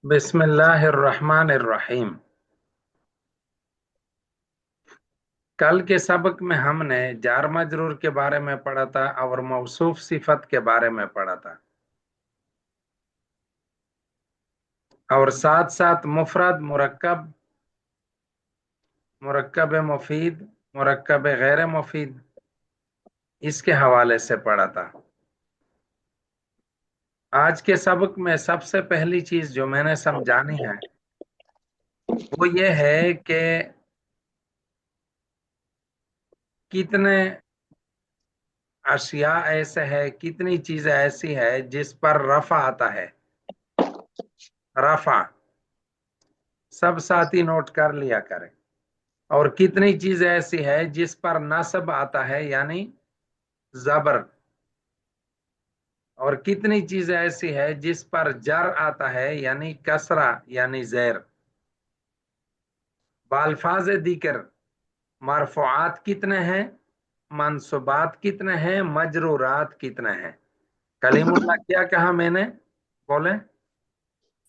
बिस्मिल्लाहिर्रहमानिर्रहीम। कल के सबक में हमने जार मजरूर के बारे में पढ़ा था और मौसूफ सिफत के बारे में पढ़ा था, और साथ साथ मुफरद, मुरक्कब, मुरक्कब मुफीद, मुरक्कब गैर मुफीद, इसके हवाले से पढ़ा था। आज के सबक में सबसे पहली चीज जो मैंने समझानी है वो ये है कि कितने अशिया ऐसे है, कितनी चीजें ऐसी है जिस पर रफा आता है। रफा सब साथी नोट कर लिया करें। और कितनी चीज ऐसी है जिस पर नस्ब आता है यानी जबर, और कितनी चीज ऐसी है जिस पर जर आता है यानी कसरा यानी जैर। बाल्फाज दिक्र मरफुआत कितने हैं, मंसूबात कितने हैं, मजरूरात कितने हैं। कलीमुल्लाह क्या कहा मैंने, बोले।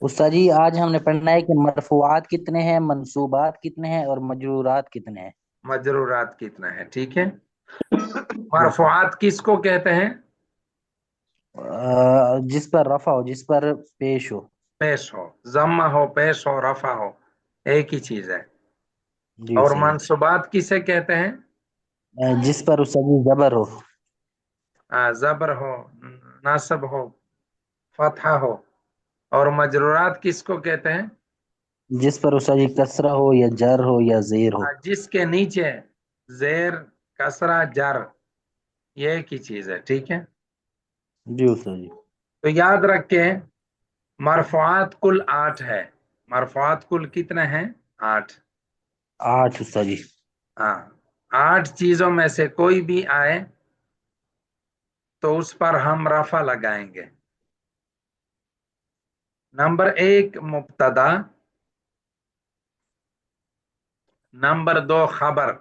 उस्ताद जी, आज हमने पढ़ना है कि मरफूआत कितने हैं, मंसूबात कितने हैं और मजरूरात कितने हैं। मजरूरात कितने हैं, ठीक है। जी उस्ताद। मरफुआत किसको कहते हैं? जिस पर रफा हो, जिस पर पेश हो। पेश हो, जम्मा हो, पेश हो, रफा हो, एक ही चीज है। जी और उस्ताद जी। मंसूबात किसे कहते हैं? जिस पर उस्ताद जी जबर हो। जबर हो, नासब हो, फतहा हो। और मजरूरात किसको कहते हैं? जिस पर उस्ताद जी कसरा हो या जर हो या जेर हो। जिसके नीचे जेर, कसरा, जर, ये एक ही चीज है, ठीक है। जी उस्ताद जी। तो याद रखें, मरफुआत कुल 8 है। मरफुआत कुल कितने हैं? 8। 8 उस्ताद जी। हाँ, 8 चीजों में से कोई भी आए तो उस पर हम रफा लगाएंगे। नंबर 1 मुब्तदा, नंबर 2 खबर,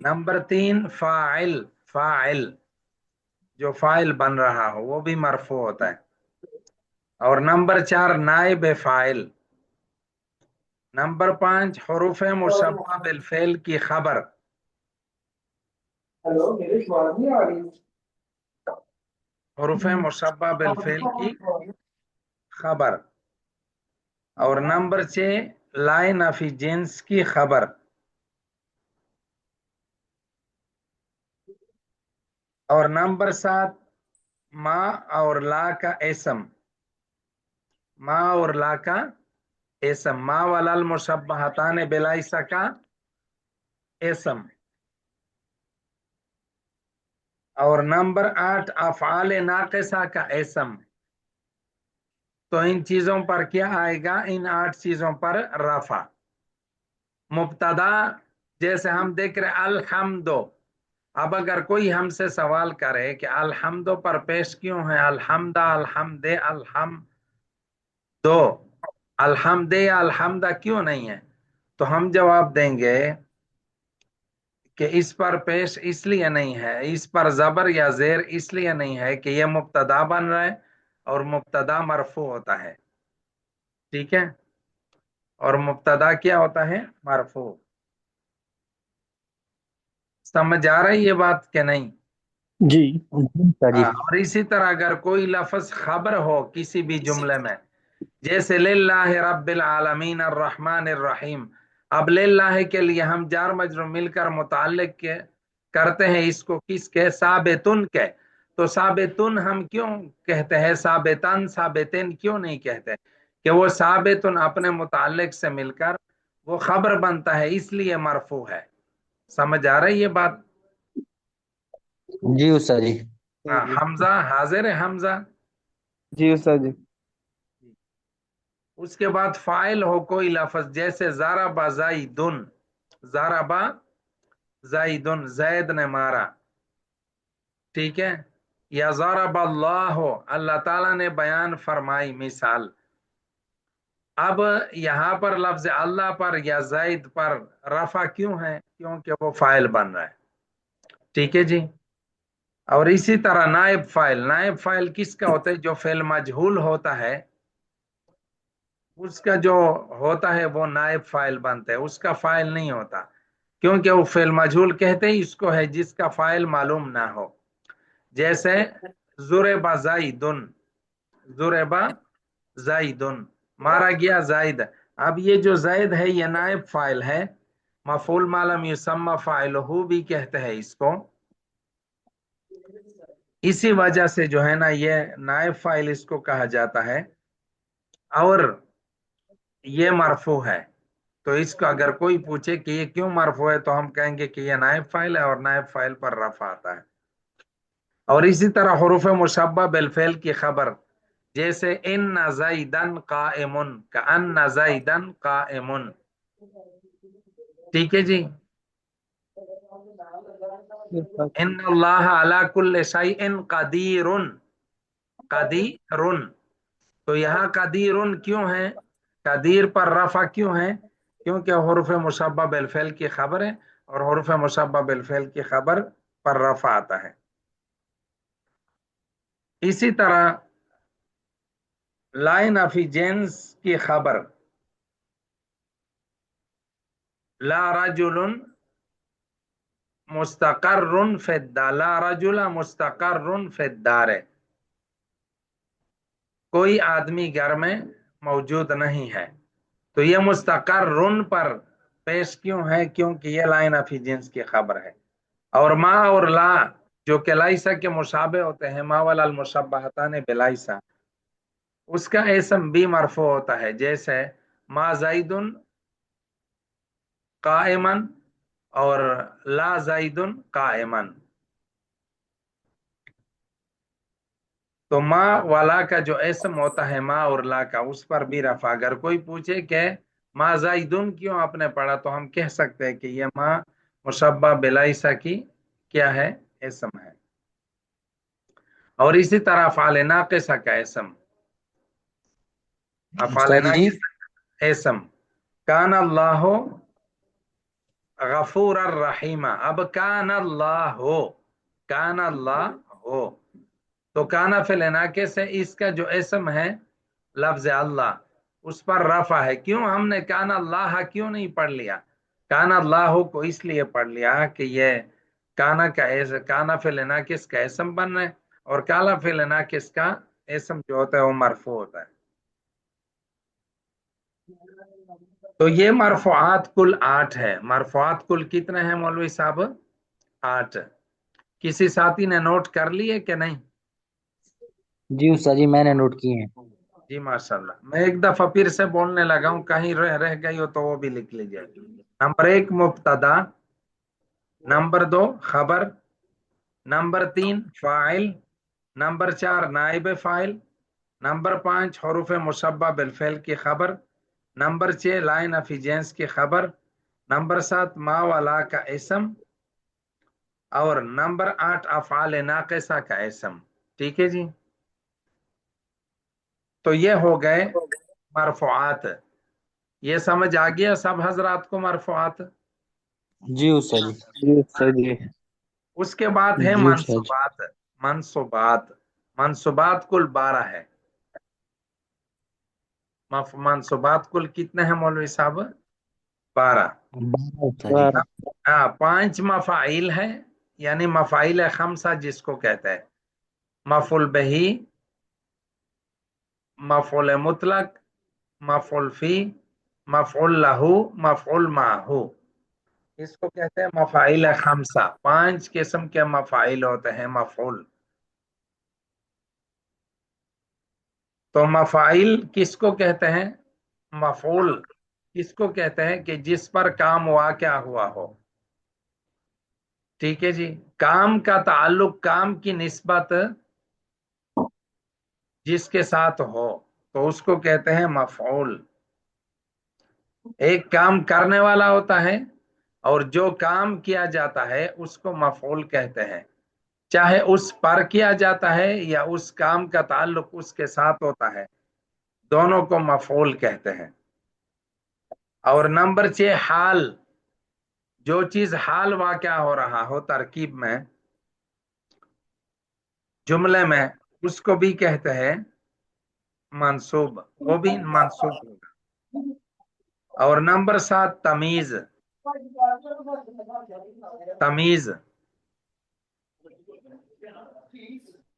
नंबर 3 फाइल। फाइल जो फाइल बन रहा हो वो भी मरफू होता है। और नंबर 4 नाइब फाइल। नंबर 5 हरूफ मुशब्बा बिल फेल की खबर। हेलो, मेरी आवाज नहीं आ रही। हरूफ मुशब्बा बिल फेल की खबर। और नंबर 6 लाइन नफी जिन्स की खबर। और नंबर 7 माँ और ला का इसम। माँ और ला का इसम, माँ वलल मुशब्बहतान बिलाइसा का इसम। और नंबर 8 अफ़आल नाक़िसा का इसम। तो इन चीजों पर क्या आएगा? इन 8 चीजों पर रफा। मुब्तदा, जैसे हम देख रहे अल्हम्दो। अब अगर कोई हमसे सवाल करे कि अल्हम्दो पर पेश क्यों है अल्हम्दा, अल्हम्दे, अल्हम्दो, अल्हम्दे या अल्हम्दा क्यों नहीं है, तो हम जवाब देंगे कि इस पर पेश इसलिए नहीं है, इस पर जबर या जेर इसलिए नहीं है कि यह मुब्तदा बन रहा है, और मुब्तदा मरफू होता है, ठीक है। और मुब्तदा क्या होता है? मरफू। समझ आ रही है बात कि नहीं? जी जी उस्ताद जी। और इसी तरह अगर कोई लफ्ज खबर हो किसी भी जुमले में, जैसे लिल्लाहि रब्बिल आलमीन अर्रहमान अर्रहीम। अब लिल्लाहि के लिए हम जार मजरूर मिलकर मुताल्लिक के करते हैं इसको किसके? साबितुन के। तो साबितुन हम क्यों कहते हैं? साबितन, साबितिन क्यों नहीं कहते? कि वो साबितुन अपने मुताल्लिक से मिलकर वो खबर बनता है, इसलिए मरफू है। समझ आ रही है बात? जी उस्ताद जी। हाँ, हमजा हाजिर है, हमजा। जी उस्ताद जी। उसके बाद फाइल हो कोई लफ्ज, जैसे ज़ारबा ज़ाइदुन। ज़ारबा ज़ाइदुन, जैद ने मारा, ठीक है। या ज़ारबा अल्लाह, अल्लाह ताला ने बयान फरमाई, मिसाल। अब यहां पर लफ्ज अल्लाह पर या जैद पर रफा क्यों है? क्योंकि वो फाइल बन रहा है, ठीक है जी। और इसी तरह नायब फाइल किसका होता है? जो फेल मजहूल होता है उसका जो होता है वो नायब फाइल बनता है, उसका फाइल नहीं होता, क्योंकि वो फेल मजहूल कहते ही इसको है जिसका फाइल मालूम ना हो। जैसे जुरेबा जाइदुन, जुरेबा जाइदुन, मारा गया जायद। अब ये जो जायद है ये नायब फाइल है, मफूल मालम युसम्मा फाइलहू भी कहते हैं इसको। इसी वजह से जो है ना ये नायब फाइल इसको कहा जाता है। और ये मरफू है, तो इसको अगर कोई पूछे कि ये क्यों मरफू है तो हम कहेंगे कि ये नायब फाइल है और नायब फाइल पर रफा आता है। और इसी तरह हुरूफ मुशब्बा बिलफेल की खबर, जैसे इन ज़ैदन काइमुन, का अन ज़ैदन काइमुन। ठीक है जी। जी सर। इन अल्लाह अला कुल्ले शैइन कदीरुन, कदीरुन। तो यहाँ कदीरुन क्यों है, कदीर पर रफा क्यों है? क्योंकि हुरूफ मुशब्बा बिलफेल की खबर है और हुरूफ मुशब्बा बिलफेल की खबर पर रफा आता है। इसी तरह लाइन ऑफ जेंस की खबर, ला रजुलन मुस्तकर्रुन फिद्दार, ला रजुला मुस्तकर्रुन फिद्दार, कोई आदमी घर में मौजूद नहीं है। तो ये मुस्तकर्रुन पर पेश क्यों है? क्योंकि ये लाइन ऑफ जिन्स की खबर है। और मा और ला जो कि लाइसा के मुशाबे होते हैं, मा वल मुशब्बहतान बिलाइसा, उसका इसम भी मरफू होता है। जैसे मा जाइदुन काइमन और ला जाइदुन काइमन। तो माँ वाला का जो इसम होता है माँ और ला का, उस पर भी रफा। अगर कोई पूछे कि माँ जाइदुन क्यों आपने पढ़ा, तो हम कह सकते हैं कि ये माँ मुशब्बा बिलाइसा की क्या है? इसम है। और इसी तरह अफ़ाल नाक़िसा का इसम, अफ़ाल उस्ताद जी। नाक़िसा का इसम कान अल्लाह गफूर रहीमा। अब कान अल्लाह हो, कान अल्लाह हो, तो काना फिल नाक़िस है, इसका जो इसम है लफ्ज अल्लाह, उस पर रफा है। क्यों हमने कान अल्लाह क्यों नहीं पढ़ लिया? कान अल्लाह को इसलिए पढ़ लिया कि ये काना का काना फिल नाक़िस का इसम बन रहा है, और काला फिल नाक़िस का इसम जो होता है वो मरफू होता है। तो ये मरफुआत कुल 8 है। मरफुआत कुल कितने हैं मौलवी साहब? 8। किसी साथी ने नोट कर लिए कि नहीं? जी उस्ताद जी, मैंने नोट किए हैं। जी माशाल्लाह। मैं एक दफा फिर से बोलने लगा हूं, कहीं रह रह गई हो तो वो भी लिख लीजिए। नंबर 1 मुब्तदा, नंबर 2 खबर, नंबर 3 फाइल, नंबर 4 नाइब फाइल, नंबर 5 हरूफ मुशब्बा बिलफेल की खबर, नंबर 6 लाइन ऑफ जेंस की खबर, नंबर 7 मा वाला का इसम, और नंबर 8 अफ़ाल नाक़िसा का इसम। ठीक है जी। तो ये हो गए मरफुआत। ये समझ आ गया सब हजरात को मरफुआत? जी उस्ताद जी। जी सर जी। उसके बाद है जी उस्ताद जी। मंसूबात। मंसूबात, मंसूबात कुल 12 है। मंसूबात कुल कितने हैं मौलवी साहब? 12। 12 उस्ताद जी। 12। हाँ, 5 मफाइल है, यानी मफाइल खमसा जिसको कहते हैं। मफुल बही, मफुल मुतलक, मफुल फी, मफुल लहू, मफुल माहू, इसको कहते हैं मफाइल खमसा। 5 किस्म के मफाइल होते हैं मफुल। तो मफाइल किसको कहते हैं? मफूल किसको कहते हैं कि जिस पर काम वाक़या हुआ हो। ठीक है जी। काम का ताल्लुक, काम की निस्बत जिसके साथ हो तो उसको कहते हैं मफऊल। एक काम करने वाला होता है और जो काम किया जाता है उसको मफऊल कहते हैं, चाहे उस पर किया जाता है या उस काम का ताल्लुक उसके साथ होता है, दोनों को मफऊल कहते हैं। और नंबर 6 हाल, जो चीज हाल वाक़या हो रहा हो तरकीब में, जुमले में उसको भी कहते हैं मंसूब, वो भी मंसूब होगा। और नंबर 7 तमीज, तमीज,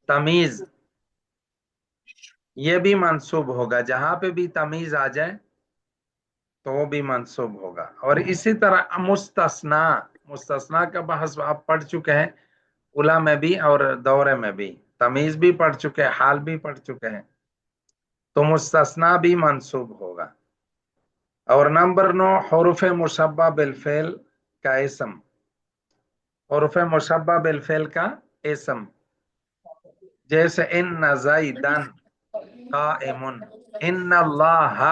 तमीज ये भी मंसूब होगा। जहां पे भी तमीज आ जाए तो वो भी मंसूब होगा। और इसी तरह मुस्तस्ना, मुस्तस्ना का बहस आप पढ़ चुके हैं उला में भी और दौरे में भी। तमीज भी पढ़ चुके हैं, हाल भी पढ़ चुके हैं। तो मुस्तस्ना भी मंसूब होगा। और नंबर 9 हुरूफ मुशब्बा बिलफेल का इसम, हुरूफ मुशब्बा बिलफेल का इसम, जैसे इन ज़ैदन काइमुन, इन अल्लाह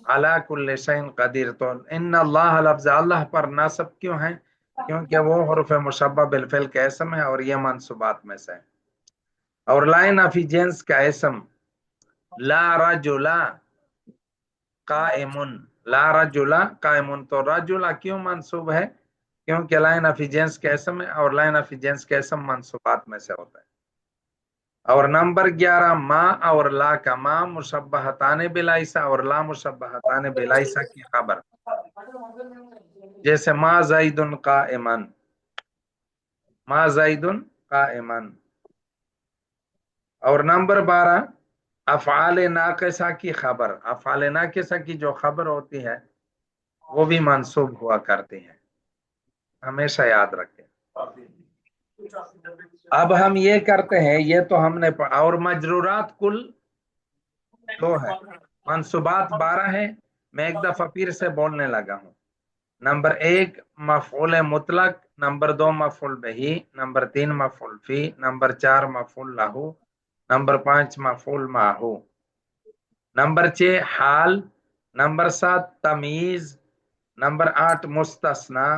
अला कुल्ले शैइन कदीर। तो इन अल्लाह लफ्ज अल्लाह पर नासब क्यों है? क्योंकि वो हुरूफ मुशब्बा बिलफेल का इसम है और ये मंसूबात में से है। और लाइन ऑफ जेंस का इसम ला रजुला काइमुन, ला रजुला काइमुन। तो रजुला क्यों मंसूब है? क्योंकि लाइन ऑफ जेंस का इसम है और लाइन ऑफ जेंस का इसम मंसूबात में से होता है। और नंबर 11 माँ और ला का, माँ मुशब्बहताने बिलाइसा और ला मुशब्बहताने बिलाइसा की खबर, जैसे माँ ज़ैदुन काइमन, माँ ज़ैदुन काइमन। और नंबर 12 अफ़आल नाक़िसा की खबर, अफ़आल नाक़िसा की जो खबर होती है वो भी मंसूब हुआ करती है, हमेशा याद रखें। अब हम ये करते हैं, ये तो हमने और मजरूरात कुल 2 है, मंसूबात 12 है। मैं एक दफा फिर से बोलने लगा हूं। नंबर 1 मफऊल मुतलक, नंबर 2 मफऊल बिही, नंबर 3 मफऊल फी, नंबर 4 मफऊल लहू, नंबर 5 मफऊल माहू, नंबर 6 हाल, नंबर 7 तमीज, नंबर 8 मुस्तस्ना,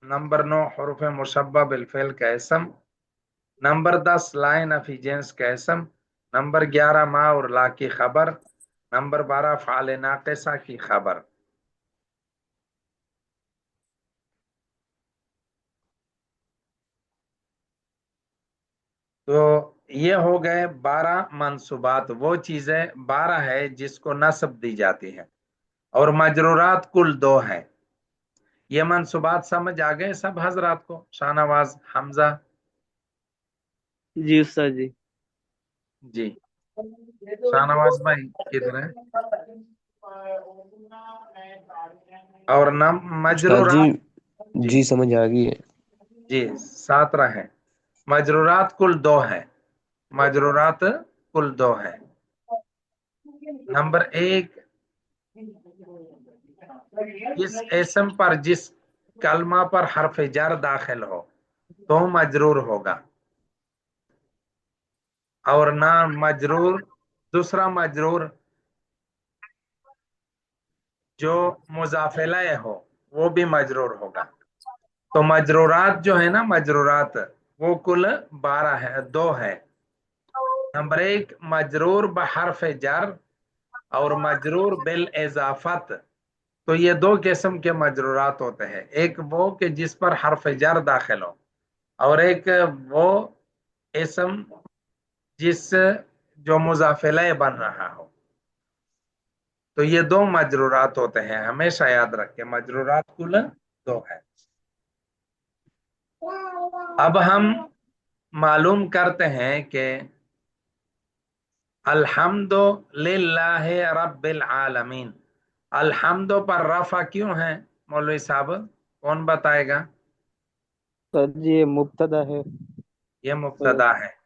नंबर 9 हुरूफ मुशब्बा बिलफेल का इसम, नंबर 10 लाइन ऑफ जेंस का इसम, नंबर 11 मा और ला की खबर, नंबर 12 फ़ाल नाक़िसा की खबर। तो ये हो गए 12 मंसूबात, वो चीजें 12 है जिसको नस्ब दी जाती है। और मजरूरात कुल 2 है। ये मंसूबात समझ आ गए सब हजरात को? शाहनवाज, हमजा? जी उस्ताद जी। जी। शाहनवाज भाई किधर है? और नम उस्ताद जी, मजरूरात, जी जी समझ आ गई है। जी 7 है। मजरूरात कुल 2 है, मजरूरात कुल 2 है। नंबर 1 जिस इसम पर, जिस कलमा पर हर्फ जर दाखिल हो तो मजरूर होगा। और ना मजरूर, दूसरा मजरूर जो मुजाफिले हो वो भी मजरूर होगा। तो मजरूरात जो है ना, मजरूरात वो कुल 12 है, 2 है। नंबर 1 मजरूर बहरफ जर और मजरूर बिल इजाफत। तो ये 2 किस्म के मजरूरात होते हैं, एक वो कि जिस पर हर्फ जर दाखिल हो, और एक वो इसम जिस जो मुजाफिले बन रहा हो। तो ये 2 मजरूरात होते हैं, हमेशा याद रखें, मजरूरात कुल 2 है। अब हम मालूम करते हैं कि अल्हम्दु लिल्लाहि रब्बिल आलमीन, अल्हम्दु पर रफा क्यों है मौलवी साहब? कौन बताएगा? उस्ताद जी ये मुब्तदा है। ये मुब्तदा है।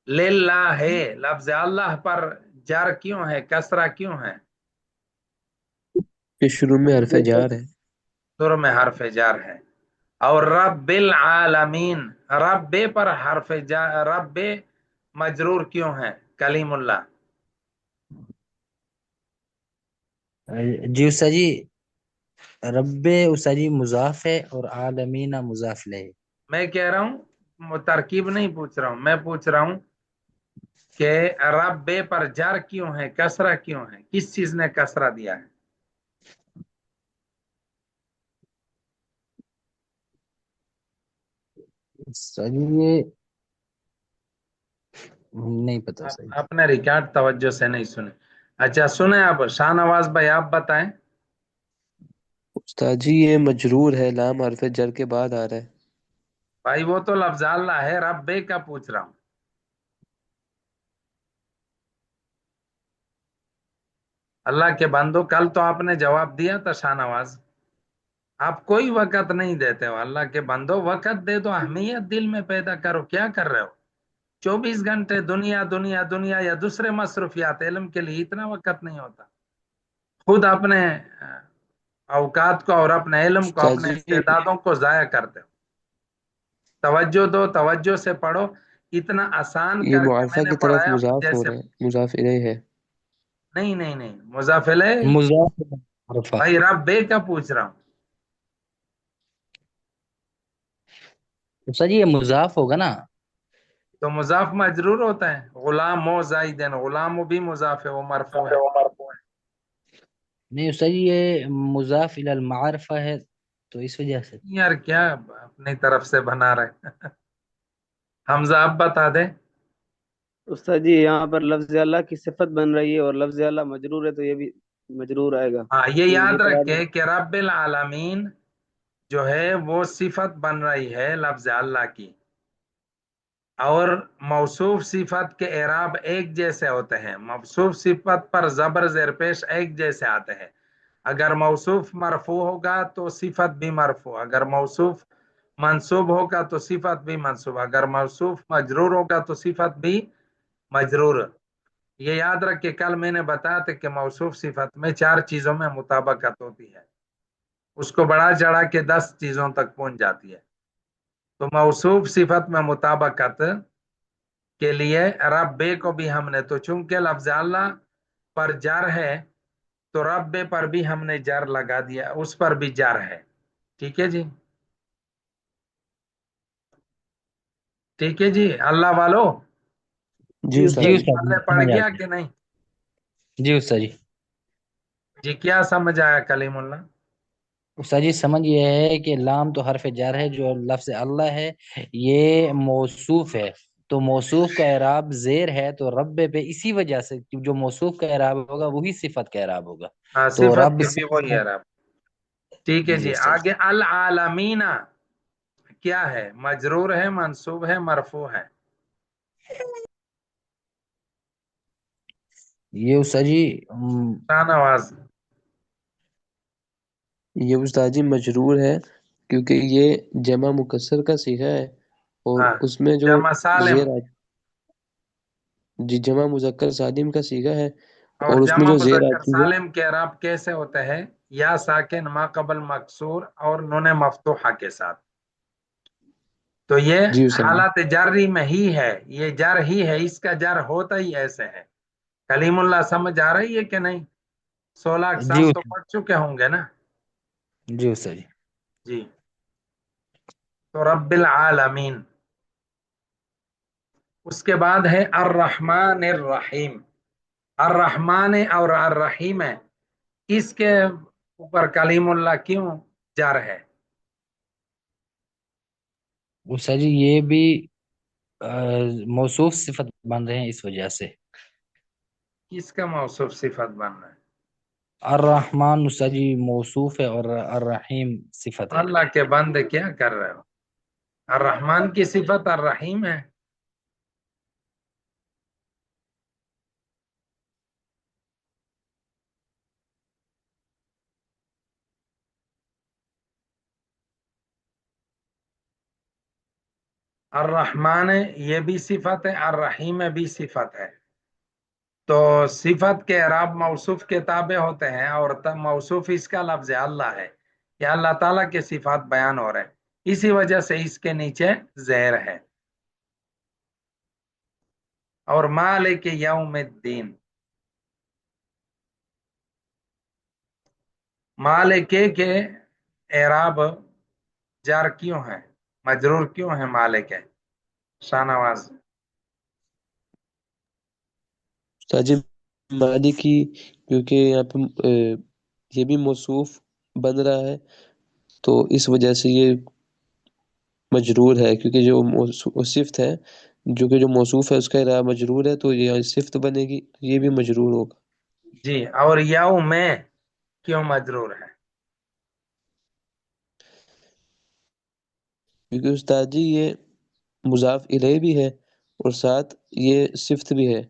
लिल्लाहि लफ्ज अल्लाह पर जर क्यों है, कसरा क्यों है? ये शुरू में हरफ जार है। शुरू में हर्फ जर है। और रब्बिल आलमीन, रब्बे पर हर्फ जर, रब्बे मजरूर क्यों है कलीमुल्लाह? जी उस्ताद जी, रब्बे उस्ताद जी मुजाफ है और आलमीना मुजाफ ले। मैं कह रहा हूं, तरकीब नहीं पूछ रहा हूं, मैं पूछ रहा हूं कि रब्बे पर जर क्यों है, कसरा क्यों है, किस चीज ने कसरा दिया है? उस्ताद जी ये नहीं पता आप सही। अपने रिकॉर्ड तवज्जो से नहीं सुने। अच्छा सुने, अब शाहनवाज भाई आप बताएं। उस्ताद जी ये मजरूर है, लाम हरफ जर के बाद आ रहा है। भाई वो तो लफ्ज अल्लाह है, रब्बे का पूछ रहा हूँ। अल्लाह के बंदो, कल तो आपने जवाब दिया था शाहनवाज। आप कोई वक़्त नहीं देते हो। अल्लाह के बंदो वक़्त दे दो, अहमियत दिल में पैदा करो। क्या कर रहे हो? 24 घंटे दुनिया दुनिया दुनिया या दूसरे मसरूफियात, इल्म के लिए इतना वक़्त नहीं होता। खुद अपने औकात को और अपने इल्म को, उस्ताद अपने जी इस्तेदादों को जाया करते हो। तवज्जो दो, तवज्जो से पढ़ो। इतना आसान ये करके मुआरफा मैंने की तरफ पढ़ाया मुजाफ हो जैसे। रहा है, मुजाफ इलैह है। नहीं नहीं नहीं, मुजाफिले। मुजाफ मारफा। भाई रब्बे का पूछ रहा हूँ। उस्ताद जी ये मुजाफ होगा ना? तो मुजाफ मजरूर होता है। गुलाम हो जाइदन, गुलाम भी मुजाफ है, वो मरफू है। नहीं उस्ताद जी ये मुजाफ इलल मारफा है, तो इस वजह से। यार क्या अपनी तरफ से बना रहे। हमजा आप बता दे। उस्ताद जी यहाँ पर लफ्ज अल्लाह की सिफत बन रही है और लफ्ज अल्लाह मजरूर है, तो ये भी मजरूर आएगा। हाँ ये ये याद पढ़ा रखे दें। कि रब्बिल आलमीन जो है वो सिफत बन रही है लफ्ज अल्लाह की। और मौसूफ सिफत के एराब एक जैसे होते हैं। मौसूफ सिफत पर जबर जेर पेश एक जैसे आते हैं। अगर मौसूफ मरफू होगा तो सिफत भी मरफू, अगर मौसूफ मंसूब होगा तो सिफत भी मंसूब, अगर मौसूफ मजरूर होगा तो सिफत भी मजरूर। ये याद रख के कल मैंने बताया था कि मौसूफ सिफत में 4 चीजों में मुताबकत होती है। उसको बढ़ा चढ़ा के 10 चीजों तक पहुंच जाती है। तो मौसूफ सिफत में मुताबकत के लिए रब्बे को भी हमने, तो चूंकि लफ्ज अल्लाह पर जर है तो रब्बे पर भी हमने जर लगा दिया, उस पर भी जर है। ठीक है जी। ठीक है जी अल्लाह वालो। जी जी जी उस्ताद उस्ताद जी। उस्ताद जी पल्ले पड़ समझ आ गया गया। कि नहीं? जी उस्ताद जी। जी क्या समझ आया कलीमुल्लाह? उस्ताद जी समझ ये है कि लाम तो हरफ जार है, जो लफ्ज अल्लाह है ये मौसूफ है, तो मौसूफ का एराब जेर है, तो रब पे इसी वजह से कि जो मौसूफ का एराब होगा वही सिफत का एराब होगा। हाँ तो सिफत रब की भी वही सिफत। है रब। ठीक है जी जी। उस्ताद जी। आगे अल आलमीना क्या है? मजरूर है, मंसूब है, मरफू है? ये उस्ताद जी शाहनवाज। ये उस्ताद जी मजरूर है, क्योंकि ये जमा मुकस्सर का सीगा है, और हाँ उसमें जो जमा सालिम। जेर आ जी जमा मुजक्कर सालिम का सीगा है, और और उसमें जमा जो जेर मुजक्कर आती है। सालिम के अरब कैसे होते हैं? या साकिन मा कबल मकसूर और नून मफ्तूहा के साथ। तो ये जी उस्ताद जी। हालत जर्री में ही है, ये जर ही है, इसका जर होता ही ऐसे है। कलीमुल्लाह समझ आ रही है कि नहीं? 16 जी अकसाम तो पढ़ चुके होंगे ना? जी उस्ताद जी। जी। तो रब्बिल आलमीन। उसके बाद है अर्रहमान रहीम। अर्रहमान और अर्रहीम है, इसके ऊपर कलीमुल्लाह क्यों जार है? उस्ताद जी ये भी अ, मौसूफ सिफत बन रहे हैं इस वजह से। किसका मौसूफ सिफत बन रहा है? अर्रहमान उस्ताद जी मौसूफ है और अर्रहीम सिफत है। अल्लाह के बंदे क्या कर रहे हो? अर्रहमान की सिफत अर्रहीम है। अर्रहमान ये भी सिफत है, अर्रहीम भी सिफत है। तो सिफत के अराब मौसूफ के ताबे होते हैं, और तब मौसूफ इसका लफ्ज अल्लाह है। या अल्लाह ताला के सिफात बयान हो रहे हैं, इसी वजह से इसके नीचे जहर है। और मालिक यौमिद्दीन, मालिक के एराब जार क्यों है, मजरूर क्यों है मालिक है? शाहनवाज। उस्ताद जी मालिकी, क्योंकि यहाँ पे ये भी मौसूफ बन रहा है, तो इस वजह से ये مجرور ہے، کیونکہ جو صفت ہے جو کہ جو موصوف ہے اس کا اعراب مجرور ہے، تو یہ صفت بنے گی، یہ بھی مجرور ہوگا۔ جی، اور یوم کیوں مجرور ہے؟ کیونکہ استاد جی یہ مضاف الیہ بھی ہے اور ساتھ یہ صفت بھی ہے،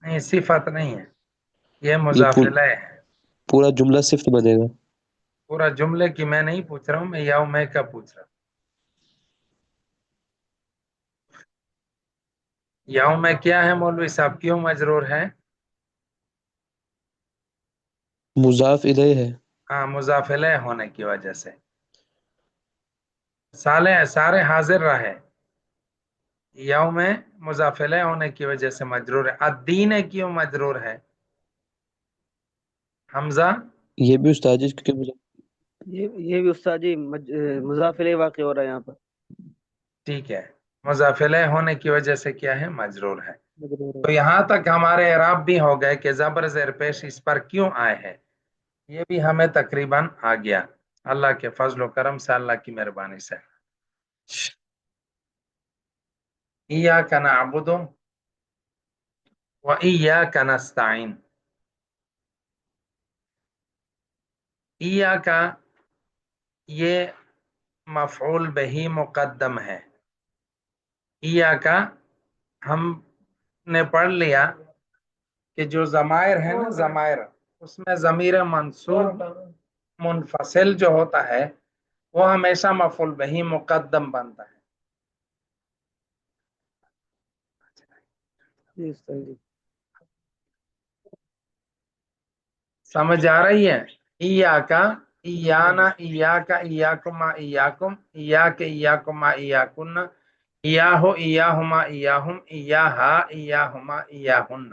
نہیں، صفت نہیں ہے، یہ یہ مضاف الیہ ہے۔ پورا جملہ صفت بنے گا۔ پورا جملے کی میں نہیں پوچھ رہا ہوں، میں یوم کا پوچھ رہا ہوں۔ یوم کیا ہے مولوی صاحب، کیوں مجرور ہے؟ مضاف الیہ ہے۔ ہاں، مضاف الیہ ہونے کی وجہ سے۔ سارے حاضر رہے، یوم مضاف الیہ ہونے کی وجہ سے مجرور ہے۔ الدین کیوں مجرور ہے حمزہ؟ یہ بھی استاد جی کیونکہ یہ بھی استاد جی مضاف الیہ واقع ہو رہا ہے یہاں پر۔ ٹھیک ہے، مضاف الیہ ہونے کی وجہ سے کیا ہے، مجرور ہے۔ مجرور ہے۔ تو یہاں تک ہمارے اعراب بھی ہو گئے کہ زبر زیر پیش اس پر کیوں آئے ہیں، یہ بھی ہمیں تقریباً آ گیا، اللہ کے فضل و کرم سے، اللہ کی مہربانی سے۔ ایاک نعبد و ایاک نستعین۔ ایاک یہ مفعول بہی مقدم ہے۔ ایاک ہم نے پڑھ لیا کہ جو ضمائر ہے نا، ضمائر، اس میں ضمیر منصوب منفصل جو ہوتا ہے وہ ہمیشہ مفعول بہی مقدم بنتا ہے۔ جی استاد جی۔ سمجھ آ رہی ہے؟ ایاک، ایانا، ایاک، ایاکما، ایاکم، ایاک، ایاکما، ایاکن، ایاہو، ایاہما، ایاہم، ایاہا، ایاہما، ایاہن۔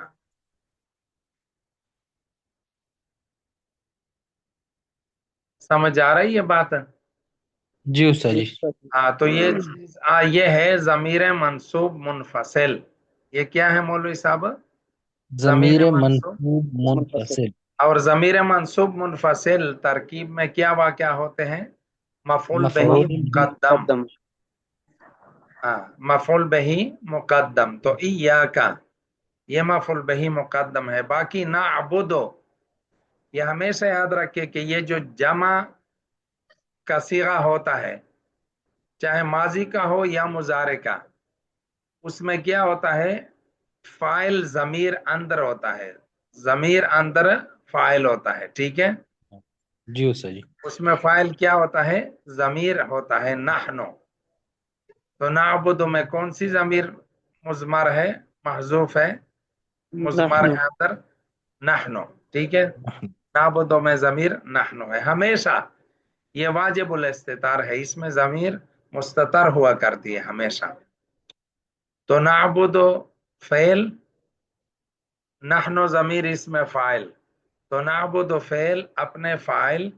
سمجھ آ رہی ہے بات؟ جی استاد جی جی۔ استاد جی۔ ہاں، تو یہ چیز یہ ہے ضمیر منصوب منفصل۔ یہ کیا ہے مولوی صاحب؟ ضمیر ضمیر منصوب۔ منصوب منفصل۔ منفصل۔ اور ضمیر منصوب منفصل ترکیب میں کیا واقع ہوتے ہیں؟ مفعول بہی مفعول مقدم۔ مقدم۔ ہاں، مفعول بہی مقدم۔ تو ایاک یہ مفعول بہی مقدم ہے۔ باقی نعبدو یہ ہمیشہ یاد رکھے کہ یہ جو جمع کا صیغہ ہوتا ہے، چاہے ماضی کا ہو یا مضارع کا، اس میں کیا ہوتا ہے، فاعل ضمیر اندر ہوتا ہے، ضمیر اندر فاعل ہوتا ہے، ٹھیک ہے؟ جی استاد جی۔ اس میں فاعل کیا ہوتا ہے، ضمیر ہوتا ہے نحنو۔ تو نعبد میں کون سی ضمیر مضمر ہے، محذوف ہے، مضمر نحن۔ ہے اندر نحنو، ٹھیک ہے؟ نعبد میں ضمیر نحنو ہے، ہمیشہ یہ واجب الاستتار ہے، اس میں ضمیر مستتر ہوا کرتی ہے ہمیشہ۔ تو نعبد فعل، نحنو ضمیر اس میں فاعل، تو نعبد فعل اپنے فاعل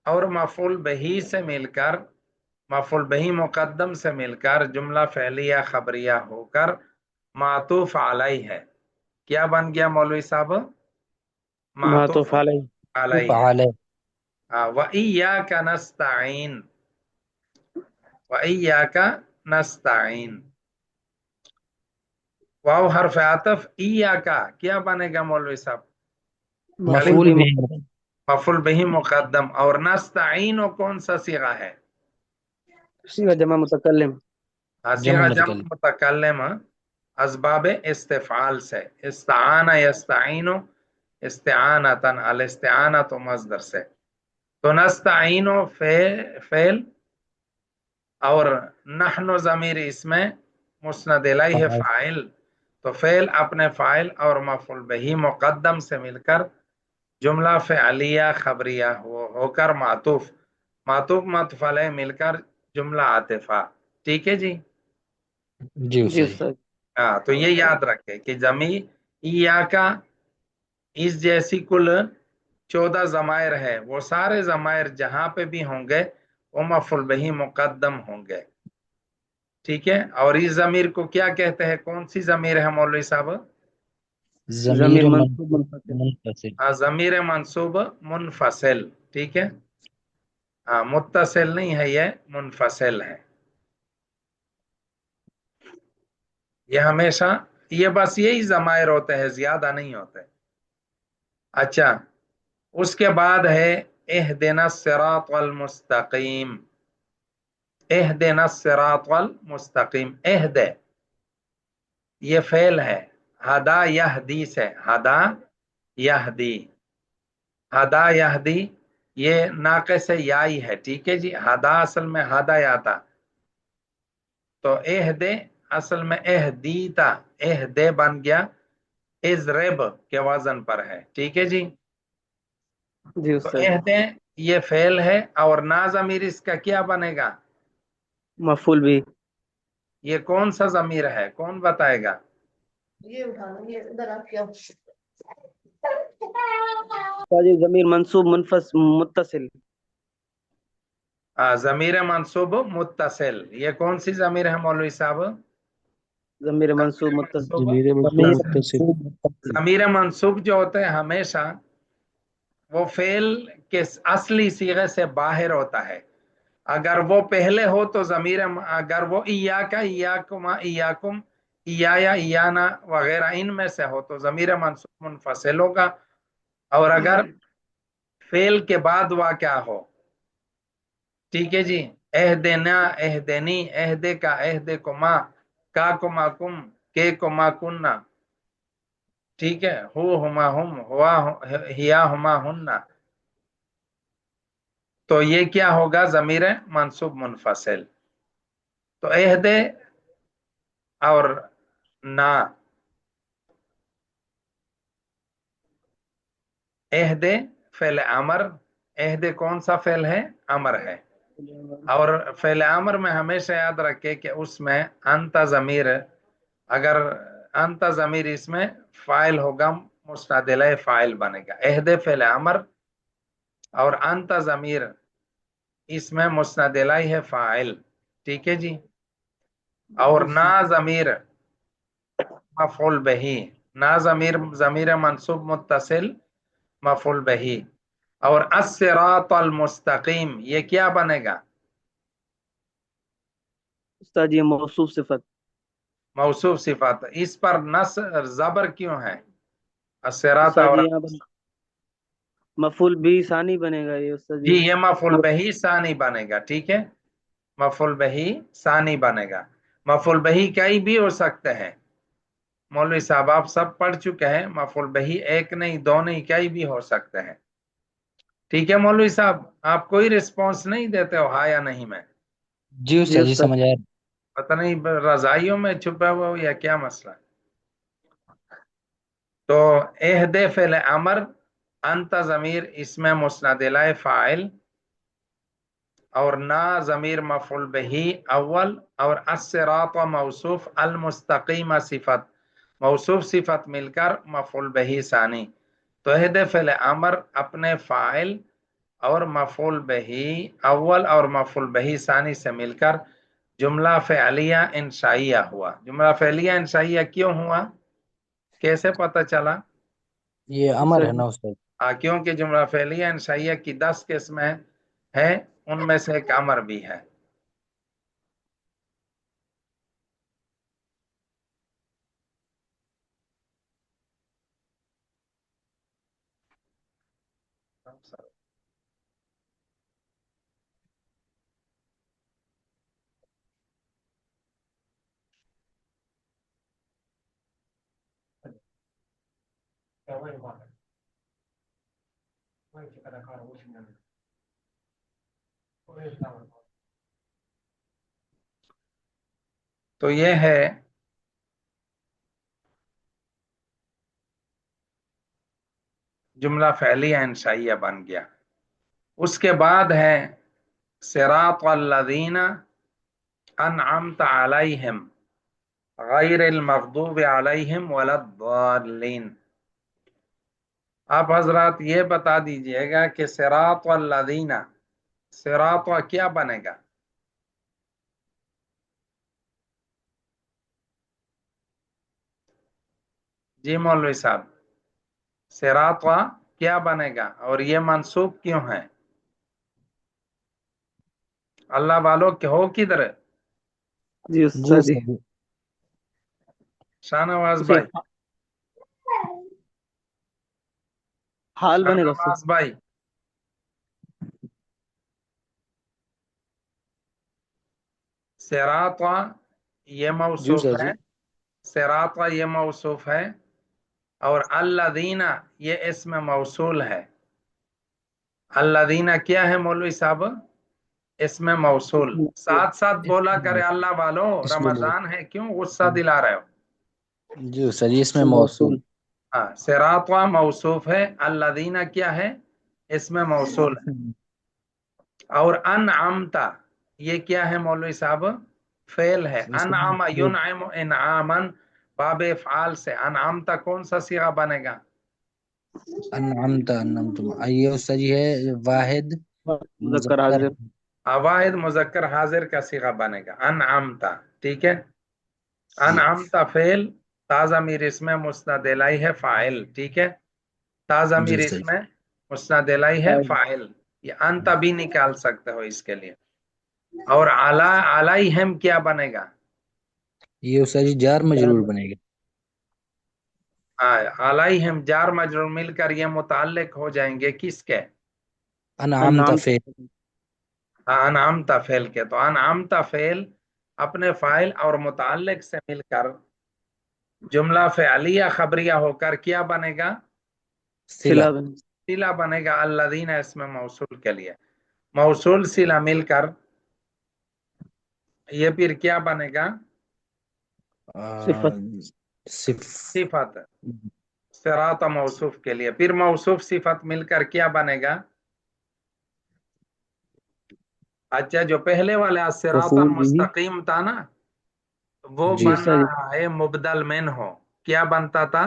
اور مفعول بہی سے مل کر، مفعول بہی مقدم سے مل کر جملہ فعلیہ خبریہ ہو کر معطوف علیہ ہے۔ کیا بن گیا مولوی صاحب؟ معطوف معطوف علیہ۔ علیہ ہے۔ فعال ہے۔ وَإِيَّاكَ نَسْتَعِينُ، وَإِيَّاكَ نَسْتَعِينُ۔ واو حرف عطف، ایاک کیا بنے گا مولوی صاحب؟ مفعول بھی مفعول بہی مقدم۔ اور نستعین کون سا صیغہ ہے؟ صیغہ جمع متکلم۔ صیغہ جمع جمع متکلم۔ متکلم، اسباب استفعال سے، استعان یستعین، استعانتن، الاستعانت مصدر سے۔ تو نستعین فعل اور نحن ضمیر اس میں مسند الیہ فعال۔ فاعل، تو فعل اپنے فاعل اور مفعول بہی مقدم سے مل کر جملہ فعلیہ خبریہ ہو کر معطوف، معطوف معطوف علیہ مل کر جملہ عاطفہ، ٹھیک ہے جی؟ جی جی استاد جی۔ استاد۔ ہاں، تو یہ یاد رکھے کہ جمی ایاکا اس جیسی کل 14 ضمائر ہے، وہ سارے ضمائر جہاں پہ بھی ہوں گے وہ مفعول بہی مقدم ہوں گے، ٹھیک ہے؟ اور اس ضمیر کو کیا کہتے ہیں، کون سی ضمیر ہے مولوی صاحب؟ ضمیر ضمیر منصوب منفصل۔ منفصل۔ ضمیر منصوب منفصل، ٹھیک ہے؟ ہاں، متصل نہیں ہے، یہ منفصل ہے۔ ये हमेशा, ये बस यही जमायर होते हैं, ज्यादा नहीं होते। अच्छा, उसके बाद है इहदिना सिरातल मुस्तकीम। इहदिना सिरातल मुस्तकीम, इहदे ये फेल है, हदा यहदी से, हदा यहदी, हदा यहदी ये नाके से याई है, ठीक है जी। हदा असल में हदा या था, तो एहदे असल में एहदी था, एहदे बन गया इजरेब के वजन पर है, ठीक है जी। जी तो उस्ताद जी। एहदे ये फेल है, और ना ज़मीर इसका क्या बनेगा? मफूल भी। ये कौन सा ज़मीर है, कौन बताएगा? उस्ताद जी जमीर मंसूब मुनफस मुत्तसिल। ज़मीर मंसूब मुत्तसिल, ये कौन सी ज़मीर है मौलवी साहब? जमीर मंसूब ज़मीर मुत्तसिल। मंसूब ज़मीर मंसूब ضمير मुत्तसिल। मुत्तसिल। منصوب متصل ज़मीर मंसूब जो होते हैं हमेशा वो फेल के असली सीगे से बाहर होता है। अगर वो पहले हो तो ज़मीर, अगर वो इयाका, इयाकुमा, इयाकुम, इयाया, इयाना वगैरह इनमें से हो तो ज़मीर मंसूब मुनफसिल होगा। और अगर फेल के बाद वाक़या हो, ठीक है जी, एहदेना, एहदेनी, एहदे का, एहदे कुमा, का कुमा कुम, के कुमा कुन्ना, ठीक है, हु हुमा हुम, हुआ हिया हुमा हुन्ना, तो ये क्या होगा? ज़मीर मंसूब मुनफसिल। तो एहदे और ना, एहदे फेल अमर, एहदे कौन सा फेल है? अमर है। और फेल अमर में हमेशा याद रखे कि उसमें अंत ज़मीर, अगर अंत ज़मीर इसमें फाइल होगा, मुस्तादिल फाइल बनेगा। एहदे फेल अमर और अंत ज़मीर इसमें मुस्तादिल है फाइल, ठीक है जी। और ना ज़मीर मफूल बही, ना ज़मीर, ज़मीर मंसूब मुत्तसिल मफूल बही। और अस्सिरातल मुस्तकीम ये क्या बनेगा? उस्ताद जी मौसूफ सिफत। मौसूफ सिफात। इस पर नस जबर क्यों है? अस्सिरात उस्ताद जी और, यहाँ पर मफूल भी सानी बनेगा ये उस्ताद जी जी। ये मफूल बही सानी बनेगा, ठीक है, मफूल बही सानी बनेगा। मफूल बही कई भी हो सकते हैं मौलवी साहब, आप सब पढ़ चुके हैं, मफूल बही एक नहीं, दो नहीं, कई भी हो सकते हैं, ठीक है मौलवी साहब। आप कोई रिस्पॉन्स नहीं देते हो हाँ या नहीं में, जी जी उस्ताद जी उस्ताद। समझ आया। पता नहीं रजाइयों में छुपा हुआ हो या क्या मसला। तो एहदे फेल अमर, अंत ज़मीर इसमें मुस्नदिल फ़ाइल, और ना ज़मीर मफ़ूल बिही अव्वल, और अस्सिरात मौसूफ, अल मुस्तकीम सिफत, मौसूफ सिफत मिलकर मफ़ूल बिही सानी। तो एहदे फेल अमर अपने फ़ाइल और मफ़ूल बिही अव्वल और मफ़ूल बिही सानी से मिलकर जुमला फ़िअलिया इंशाइया हुआ। जुमला फ़िअलिया इंशाइया क्यों हुआ, कैसे पता चला? ये अमर है उस्ताद ना जी उस्ताद? क्योंकि जुमला फ़ेलिया इंशाइया की 10 किस्में हैं, उनमें से एक अमर भी है। तो ये है जुमला फ़ेलिया इंशाइया बन गया। उसके बाद है सिरातल्लज़ीना अनअमत अलैहिम गैरिल मग़दूबि अलैहिम वलद्दाल्लीन। आप हजरात ये बता दीजिएगा कि सिरातल्लज़ीना, सिरात क्या बनेगा? जी मौलवी साहब, सिरात क्या बनेगा और ये मंसूब क्यों है? अल्लाह वालों के हो किधर? जी जी उस्ताद जी। उस्ताद जी। शाहनवाज उसे भाई, हाल बनेगा उससे। शाहनवाज भाई, सिराता ये जी मौसूफ उस्ताद है, जी। सिराता ये मौसूफ है, और अल्लदीना ये इसमें मौसूल है। अल्लदीना क्या है मौलवी साहब? इसमें मौसूल। साथ साथ बोला करे अल्लाह वालों, इसमें रमजान है, क्यों गुस्सा दिला रहे हो? जी उस्ताद जी, इसमें मौसूल। मौसूल। हाँ, सिराता मौसूफ है, अल्लदीना क्या है? इसमें मौसूल है। और अनअमता ये क्या है मौलवी साहब? फेल है। अनअम युनअम इनआमन, बाब फ़आल से अनअमता कौन सा सिगा बनेगा? अनअमता अनअमतुम, ये उस्ताद जी है वाहिद मुज़क्कर मुजक्कर। हाजिर। अवाहिद मुजक्कर हाजिर का सिगा बनेगा अनअमता। ठीक है, जी अनअमता फेल, ताज़ा मीर इसमें मुस्नद इलैहि है फाइल। ठीक है, ताज़ा जी मीर उस्ताद जी। इसमें मुस्नद इलैहि है फाइल। ये अंत भी निकाल सकते हो इसके लिए। और अला अलैहिम क्या बनेगा? ये उस्ताद जी जार मजरूर बनेगा। अलैहिम जार मजरूर मिलकर ये मुताल्लिक हो जाएंगे किसके? अनअमता नाम। फेल। अनअमता फेल के। तो अनअमता फेल अपने फाइल और मुताल्लिक से मिलकर जुमला फ़िअलिया खबरिया होकर क्या बनेगा? सिला। सिला बन। सिला बनेगा। अल्लज़ीना इसमें मौसूल के लिए मौसूल सिला मिलकर ये फिर क्या बनेगा? सिफत। सिफ। सिफत। सिरात मौसूफ के लिए फिर मौसूफ सिफत मिलकर क्या बनेगा? अच्छा, जो पहले वाला सिरात मफूल बिही। मुस्तकीम था ना, वो जी जी बन उस्ताद जी। रहा है मुबदल मिन हो। क्या बनता था?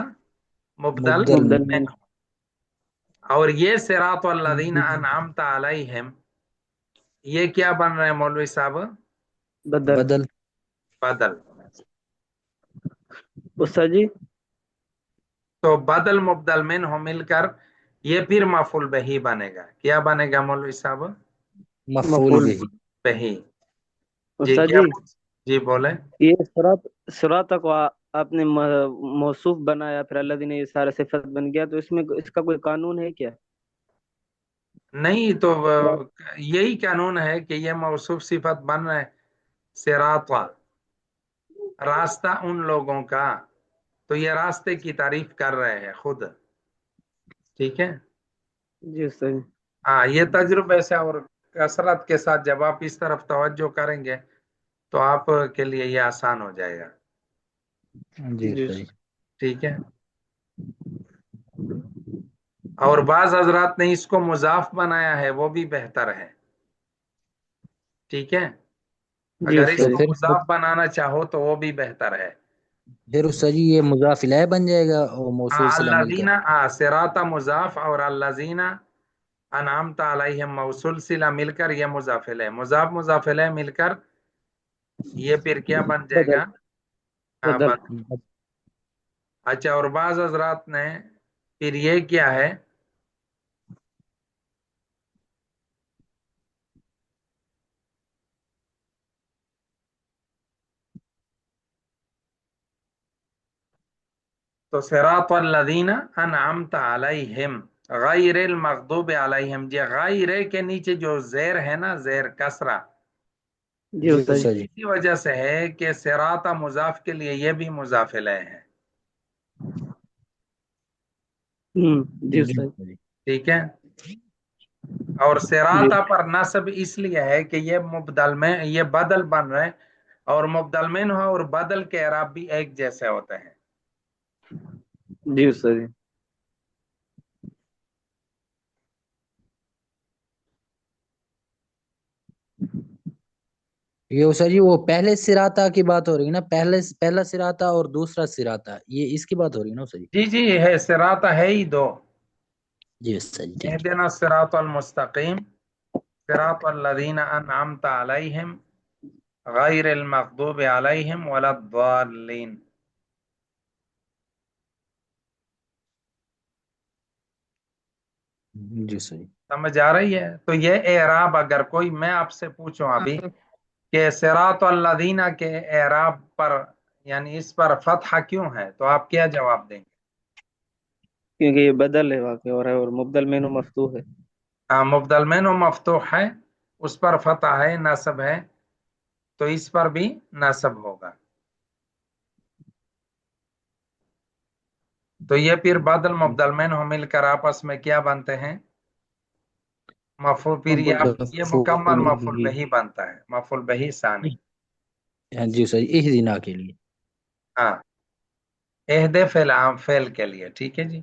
मुबदल मुबदल मुबदल मिन में। हो। और ये सिरात अल्लज़ीना में अनअमता अलैहिम ये क्या बन रहे हैं मौलवी साहब? बदल। बदल। बदल। उस्ताद जी। तो बदल मुबदल मिन हो मिलकर ये फिर मफूल बही बनेगा। क्या बनेगा मौलवी साहब? मफूल मफूल। बिही। बही। जी उस्ताद क्या जी, जी बोले। ये सुरात को आपने मौसूफ बनाया, फिर अल्लाह ने ये सारा सिफत बन गया, तो इसमें इसका कोई कानून है क्या? नहीं तो यही कानून है कि ये मौसूफ सिफत बन रहे। सिरात रास्ता उन लोगों का, तो ये रास्ते की तारीफ कर रहे हैं खुद। ठीक है, जी उस्ताद जी। हाँ, ये तजुर्बे से और कसरत के साथ जब आप इस तरफ तवज्जो करेंगे तो आप के लिए ये आसान हो जाएगा। जी जी सही। ठीक है, और बाज हजरात ने इसको मुजाफ बनाया है, वो भी बेहतर है। ठीक है, जी अगर तो उस्ताद इसको जी। मुजाफ बनाना चाहो तो वो भी बेहतर है। फिर उस्ताद जी ये मुजाफ इलैह बन जाएगा और मौसूल हाँ, सिला मिलकर। अल्लाजीना सिराता मुजाफ और अल्लाजीना अनामता अलैहिम मौसूल सिला मिलकर ये मुजाफिल है। मुजाफ मुजाफिल है मिलकर ये फिर क्या बन बदल। जाएगा? हाँ, बदल। बस। अच्छा, और बाज हजरात ने फिर ये क्या है? तो सिरात अल्लज़ीना अनअमता अलैहिम गैरिल मग़दूबि अलैहिम, ये गैर के नीचे जो जेर है ना, जेर कसरा, जी जी उस्ताद जी। उस्ताद जी। इसी वजह से है कि सिराता मुजाफ के लिए ये भी मुजाफ इलैह है। जी जी उस्ताद उस्ताद जी। ठीक है, और जी। सिराता पर नस्ब इसलिए है कि ये मुबदल में ये बदल बन रहे, और मुबदल मिन हो और बदल के एराब भी एक जैसे होते हैं। जी उस्ताद जी। ये उस्ताद जी वो पहले सिराता की बात हो रही है ना, पहले पहला सिराता और दूसरा सिराता, ये इसकी बात हो रही है ना उस्ताद जी। जी जी, है सिराता है ही दो। जी उस्ताद जी ठीक है। इहदिना सिरातल मुस्तकीम सिरातल लज़ीना अनअमता अलैहिम गैरिल मग़दूबि अलैहिम वलद्दाल्लीन। जी उस्ताद जी। समझ आ रही है? तो ये एराब अगर कोई मैं आपसे पूछूं अभी कि सिरातल लज़ीना के एराब पर یعنی اس پر فتحہ کیوں ہے؟ تو آپ کیا جواب دیں گے؟ کیونکہ یہ بدل ہے واقع ہو رہا ہے، اور مبدل مینو مفتوح ہے۔ ہاں، مبدل میں نو مفتوح ہے، اس پر فتح ہے، نصب ہے، تو اس پر بھی نصب ہوگا۔ تو یہ پھر بدل مبدل میں نو مل کر آپس میں کیا بنتے ہیں؟ مفعول، پھر یہ مکمل مفعول مفعول به۔ بہی بنتا ہے، مفعول بہی ثانی۔ ہاں جی استاد جی، اہدنا کے لیے۔ ہاں، عہد فعل عام فعل کے لیے، ٹھیک ہے جی۔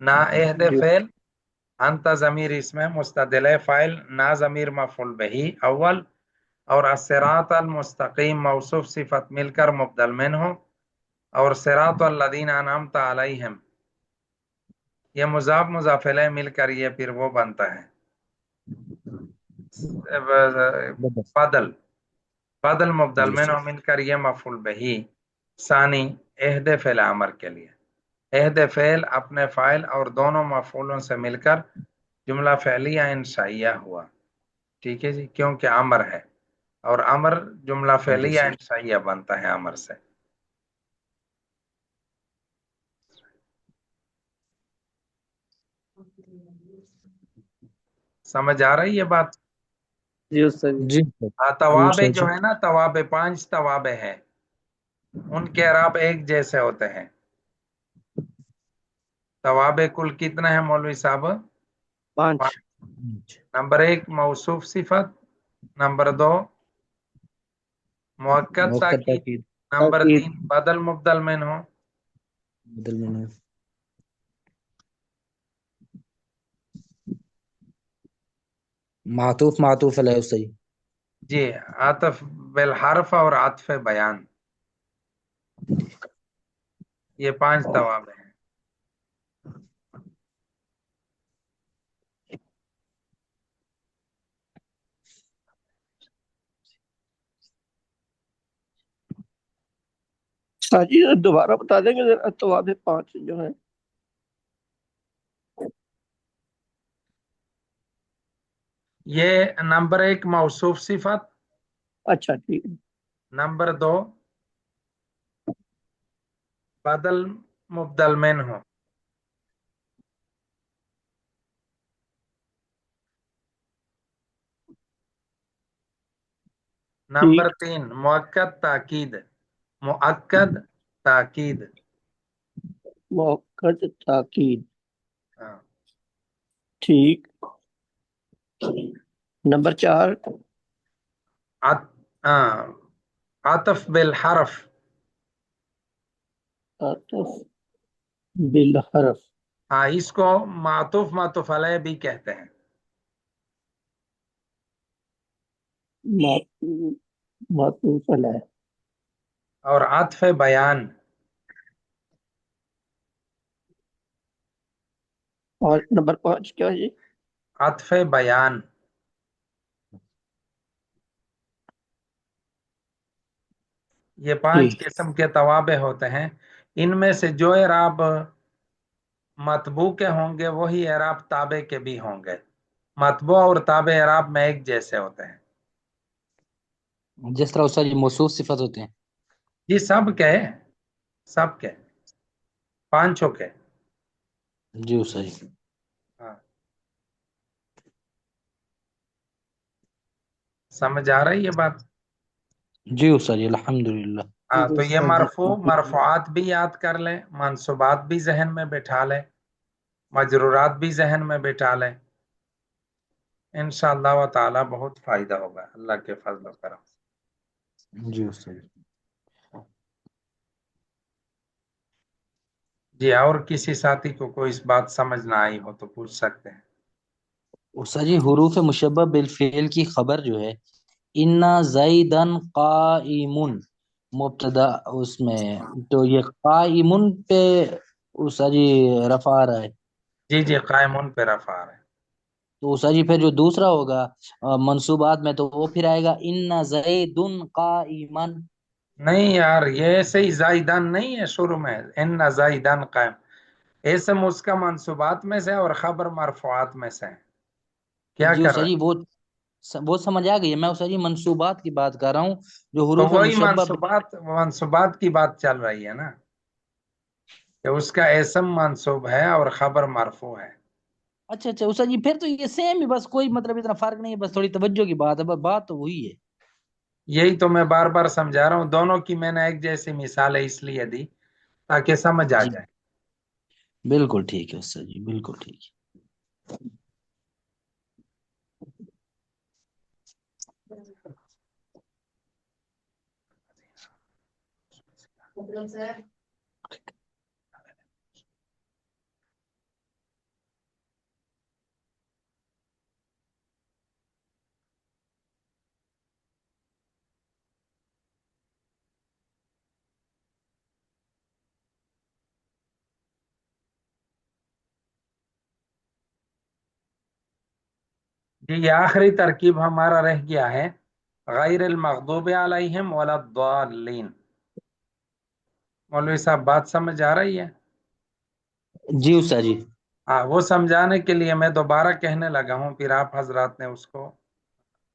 نا عہد جی فعل، انت ضمیر اس میں مستدل فاعل، نا ضمیر مفعول بہی اول، اور الصراط المستقیم موصوف صفت مل کر مبدل منہ، اور صراط الذین انعمت علیہم یہ مضاف مضاف الیہ مل کر یہ پھر وہ بنتا ہے بدل۔ بدل، بدل مبدل جی منہ استاد۔ مل کر یہ مفعول بہی ثانی عہد فعل امر کے لیے۔ عہد فعل اپنے فاعل اور دونوں مفعولوں سے مل کر جملہ فعلیہ انشائیہ ہوا، ٹھیک ہے جی، کیونکہ امر ہے، اور امر جملہ جی فعلیہ استاد۔ انشائیہ بنتا ہے امر سے۔ سمجھ آ رہی ہے بات؟ جی استاد جی۔ جی استاد۔ جی توابع استاد جو جی۔ ہے نا، توابع 5 توابع ہیں، ان کے اعراب ایک جیسے ہوتے ہیں۔ توابع کل کتنے ہیں مولوی صاحب؟ 5۔ 5۔ نمبر 1 موصوف صفت، نمبر 2 مؤکد موقع تاکید، تاکید، نمبر تاکید، 3 بدل مبدل منہ، بدل میں معطوف معطوف علیہ استاد جی۔ جی، عطف بالحرف اور عطف بیان، یہ 5 توابع ہیں۔ ساجی دوبارہ بتا دیں گے ذرا توابع 5 جو ہے؟ یہ نمبر 1 موصوف صفت، اچھا ٹھیک ہے۔ نمبر 2 بدل مبدل منہ، نمبر ٹھیک، 3 مؤکد تاکید، مؤکد تاکید، موقع تاکید، ہاں۔ ٹھیک۔ نمبر 4، عطف بالحرف، عطف بالحرف، ہاں، اس کو معطوف معطوف علیہ بھی کہتے ہیں۔ معطوف علیہ، اور عطف بیان، اور نمبر 5 کیا ہے جی؟ عطف بیان، یہ 5 ٹھیک، قسم کے توابع ہوتے ہیں۔ ان میں سے جو اعراب مطبوع کے ہوں گے وہی اعراب تابع کے بھی ہوں گے، مطبوع اور تابع اعراب میں ایک جیسے ہوتے ہیں۔ جس طرح استاد جی موصوف صفت ہوتے ہیں۔ یہ سب کے 5 کے، جی استاد جی۔ ہاں، سمجھ آ رہی ہے بات؟ جی استاد جی الحمدللہ۔ ہاں، تو یہ مرفوع مرفوعات بھی یاد کر لیں، منصوبات بھی ذہن میں بٹھا لیں، مجرورات بھی ذہن میں بٹھا لیں، انشاءاللہ و تعالی بہت فائدہ ہوگا اللہ کے فضل و کرم سے۔ جی استاد جی۔ جی، اور کسی ساتھی کو کوئی اس بات سمجھ نہ آئی ہو تو پوچھ سکتے ہیں۔ استاد جی حروف مشبہ بالفعل کی خبر جو ہے انا زیدن قائمن مبتدا اس میں، تو یہ قائمن پہ استاد جی رفع آ رہا ہے، جی جی، قائمون پہ رفع ہے۔ تو استاد جی پھر جو دوسرا ہوگا منصوبات میں تو وہ پھر آئے گا انا زیدن قائمن۔ نہیں یار، یہ ایسے ہی زائدان نہیں ہے شروع میں، ان زائدان قائم، اسم اس کا منصوبات میں سے اور خبر مرفوعات میں سے ہے۔ کیا جی کر استاد رہے جی ہیں؟ وہ वो समझ आ गई है। मैं उस्ताद जी मंसूबात की बात कर रहा हूँ, जो तो हुरूफ वही मुशब्बह। मंसूबात की बात चल रही है ना, कि उसका इसम मंसूब है और खबर मरफू है। अच्छा अच्छा उस्ताद जी, फिर तो ये सेम ही, बस कोई मतलब इतना फर्क नहीं है, बस थोड़ी तवज्जो की बात है, बस बात तो वही है। यही तो मैं बार बार समझा रहा हूँ, दोनों की मैंने एक जैसी मिसालें इसलिए दी ताकि समझ आ जी जाए। बिल्कुल ठीक है उस्ताद जी, बिल्कुल ठीक जी, ये आखिरी तरकीब हमारा रह गया है, गैरिल मग़दूबि अलैहिम वलद्दाल्लीन। मौलवी साहब बात समझ आ रही है? है। जी उस्ताद जी। हाँ, वो समझाने के लिए मैं दोबारा कहने लगा हूँ, फिर आप हजरात ने उसको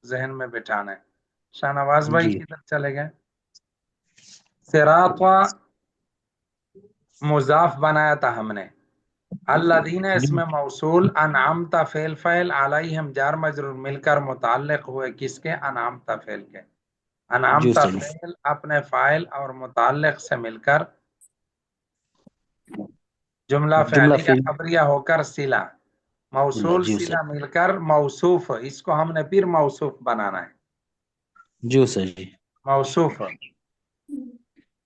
जहन में बिठाना है। शाहनवाज भाई जी किधर चले गए? सिराता मुजाफ बनाया था हमने, अल्लज़ीना जी इसमें मौसूल, अनअमता फेल फ़ैल, अलैहिम जार मजरूर मिलकर मुताल्लिक हुए किसके? अनअमता फेल के। जी अनअमता उस्ताद जी। फेल अपने फ़ाइल और मुताल्लिक से मिलकर जुमला जुमला फ़िलिया फेल। खबरिया होकर सिला, मौसूल जी उस्ताद सिला मिलकर मौसूफ, इसको हमने फिर मौसूफ बनाना है, जी उस्ताद जी। मौसूफ।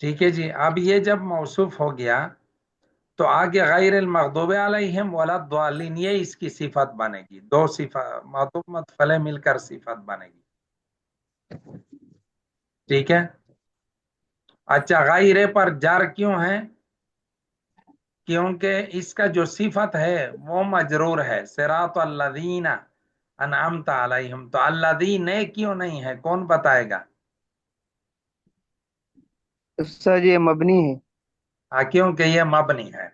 ठीक है जी। अब ये जब मौसूफ हो गया तो आगे गैरिल मग़दूबि अलैहिम वलद्दाल्लीन, ये इसकी सिफत बनेगी। दो सिफत मातूफ मतफले मिलकर सिफत बनेगी। ठीक है। अच्छा, गैरे पर जार क्यों है? क्योंकि इसका जो सिफत है वो मजरूर है, सिरात अल्लज़ीना अनअमता अलैहिम। तो अल्लज़ीने क्यों नहीं है, कौन बताएगा? उस्ताद जी ये मबनी है। हाँ, क्योंकि ये मबनी है।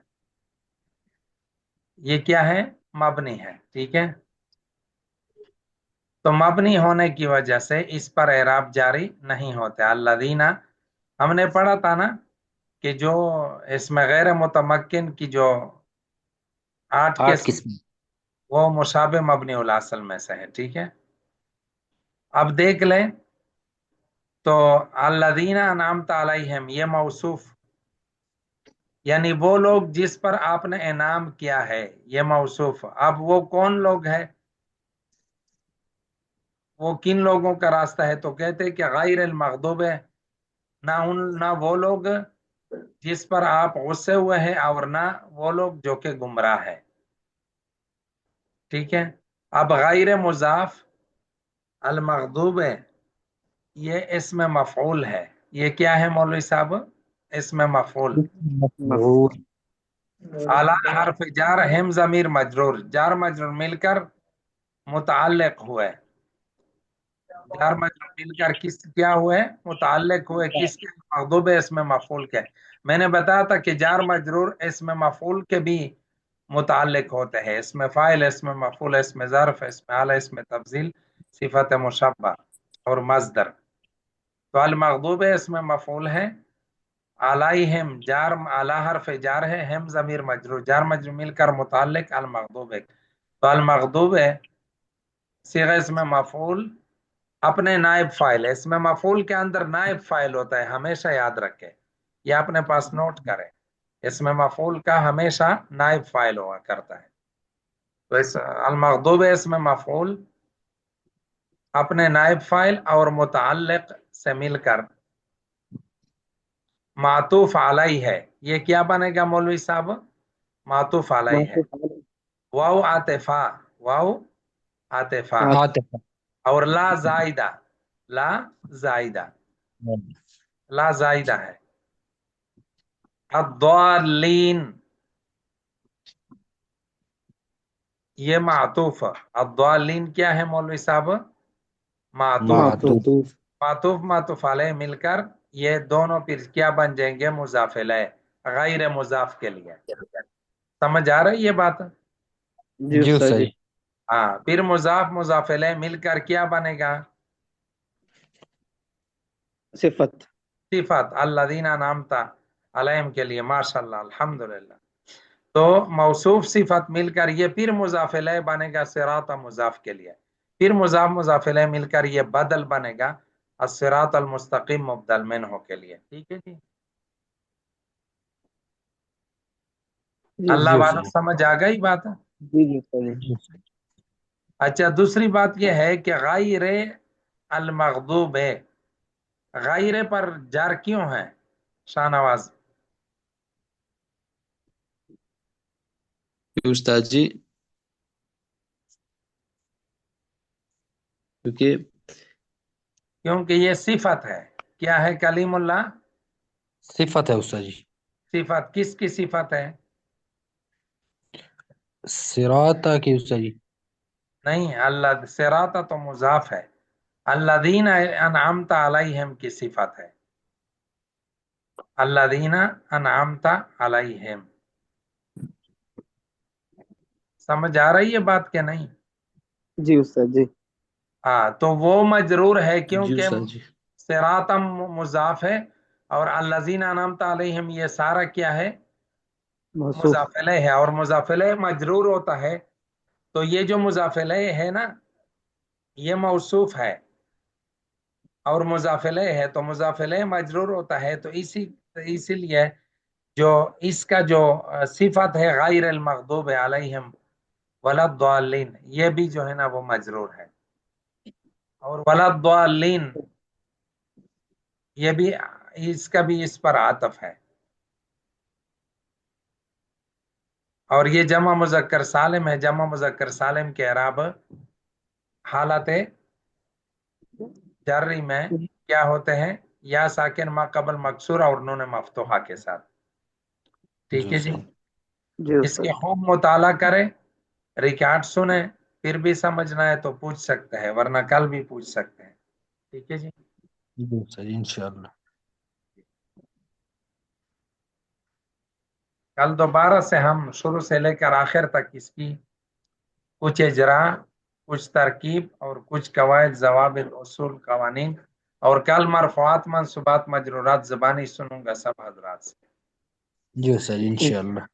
ये क्या है? मबनी है। ठीक है। तो मबनी होने की वजह से इस पर एराब जारी नहीं होते। अल्लज़ीना हमने पढ़ा था ना कि जो इसमें गैर मुतमक्किन की जो 8 8 किस्म, किस्म। वो मुशाबे मबनी उल असल में से है। ठीक है। अब देख लें तो अल्लज़ीना अनअमता अलैहिम ये मौसूफ, यानी वो लोग जिस पर आपने इनाम किया है, ये मौसूफ। अब वो कौन लोग है, वो किन लोगों का रास्ता है? तो कहते हैं कि गैरिल मग़दूब है, ना वो लोग जिस पर आप गुस्से हुए हैं, और ना वो लोग जो कि गुमराह है। ठीक है। अब गैर मुजाफ अल मग़दूब है, ये इसमें मफ़ऊल है। ये क्या है मौलवी साहब? इसमें मफ़ऊल। मफऊल। आला हर्फ जार हिम ज़मीर मजरूर, जार मजरूर मिलकर मुतअल्लिक हुए। जार मजरूर मिलकर किस क्या हुए? मुतअल्लिक हुए किसके? मग़दूब है, इसमें मफ़ऊल के। मैंने बताया था कि जार मजरूर इसमें मफ़ऊल के भी मुतअल्लिक होते हैं। इसमें फ़ाइल, इसमें मफ़ऊल, इसमें ज़र्फ़, इसमें आला, इसमें तफ़ज़ील, सिफ़त मुशब्बा और मज़दर। तो अल मग़दूब है इसमें मफ़ऊल है, अलैहिम जार, आला हर्फ जार है, हिम ज़मीर मजरूर, जार मजरूर मिलकर मुतअल्लिक अल मग़दूब है। तो अल मग़दूब है सिग़ा इसमें मफ़ऊल अपने नायब फाइल है। इसमें मफ़ऊल के अंदर नायब फाइल होता है, हमेशा याद रखें, ये अपने पास नोट करें। इसमें मफ़ऊल का हमेशा नायब फाइल हुआ करता है। तो इस अल मग़दूब है इसमें मफ़ऊल अपने नायब फाइल और मुतअल्लिक से मिलकर मातूफ अलैह है। ये क्या बनेगा मौलवी साहब? मातूफ अलैह है। मातूफ वाव आतिफा, वाव आतिफा अलैह। आतिफ। और ला जायदा, ला जायदा, ला जायदा है। अद्दालीन ये मातूफ, अद्दालीन क्या है मौलवी साहब? मातूफ। मातूफ। मातूफ मातूफ मातूफ अलैह मिलकर ये दोनों फिर क्या बन जाएंगे? मुजाफ इलैह, गैर मुजाफ के लिए। समझ आ रही है ये बात? जी जी उस्ताद उस्ताद जी। जी। हाँ, फिर मुजाफ मुजाफ इलैह मिलकर क्या बनेगा? सिफत। सिफत अल्लज़ीना अनअमता अलैहिम के लिए। माशाअल्लाह, अल्हम्दुलिल्लाह। तो मौसूफ सिफत मिलकर ये फिर मुजाफ इलैह बनेगा सिरात मुजाफ के लिए। फिर मुजाफ मुजाफ इलैह मिलकर ये बदल बनेगा अस्सिरात अल मुस्तकीम मुबदल मिन्हु के लिए। ठीक है जी, जी अल्लाह जी वालों उस्ताद समझ आ गई बात? जी जी उस्ताद जी। जी उस्ताद। अच्छा, दूसरी बात यह है कि गैर अल मगदूब है, गैर पर जार क्यों है शाहनवाज? उस्ताद जी, क्योंकि क्योंकि ये सिफत है। क्या है कलीमुल्लाह? सिफत है उस्ताद जी। सिफत किसकी सिफत है? सिराता की उस्ताद जी। नहीं, अल्लाह सिराता तो मुजाफ है, अल्लज़ीना अनअमता अलैहिम की सिफत है। अल्लज़ीना अनअमता अलैहिम, समझ आ रही है बात के नहीं? जी उस्ताद जी। हाँ, तो वो मजरूर है जी क्योंकि उस्ताद जी। सिरातम मुजाफ है, और अल्लज़ीना अनअमता अलैहिम ये सारा क्या है? मौसूफ। मुजाफ इलैह है, और मुजाफ इलैह मजरूर होता है। तो ये जो मुजाफ इलैह है ना, ये मौसूफ है और मुजाफ इलैह है, तो मुजाफ इलैह मजरूर होता है। तो इसीलिए जो इसका जो सिफत है गैर अल मगदूब अलैहिम वलद्दालिन, ये भी जो है ना वो मजरूर है। और वलद्दालिन ये भी, इसका भी इस पर आतफ है। और ये जमा मुजक्कर सालिम है। जमा मुजक्कर सालिम के अराब हालत जर्री में क्या होते हैं? या साकिन मा कबल मकसूर और नून मफ्तूहा के साथ। जी ठीक है जी, उस्ताद। जी इसके उस्ताद। खूब मुताला करें, रिकॉर्ड सुने, फिर भी समझना है तो पूछ सकते हैं, वरना कल भी पूछ सकते हैं। ठीक है जी। जी उस्ताद जी, इंशाअल्लाह। कल दोबारा से हम शुरू से लेकर आखिर तक इसकी कुछ इजरा, कुछ तरकीब और कुछ कवायद जवाबित उसूल कवानीन, और कल मरफूआत मंसूबात मजरूरात ज़बानी सुनूंगा सब हजरात से। जी उस्ताद जी, इंशाअल्लाह।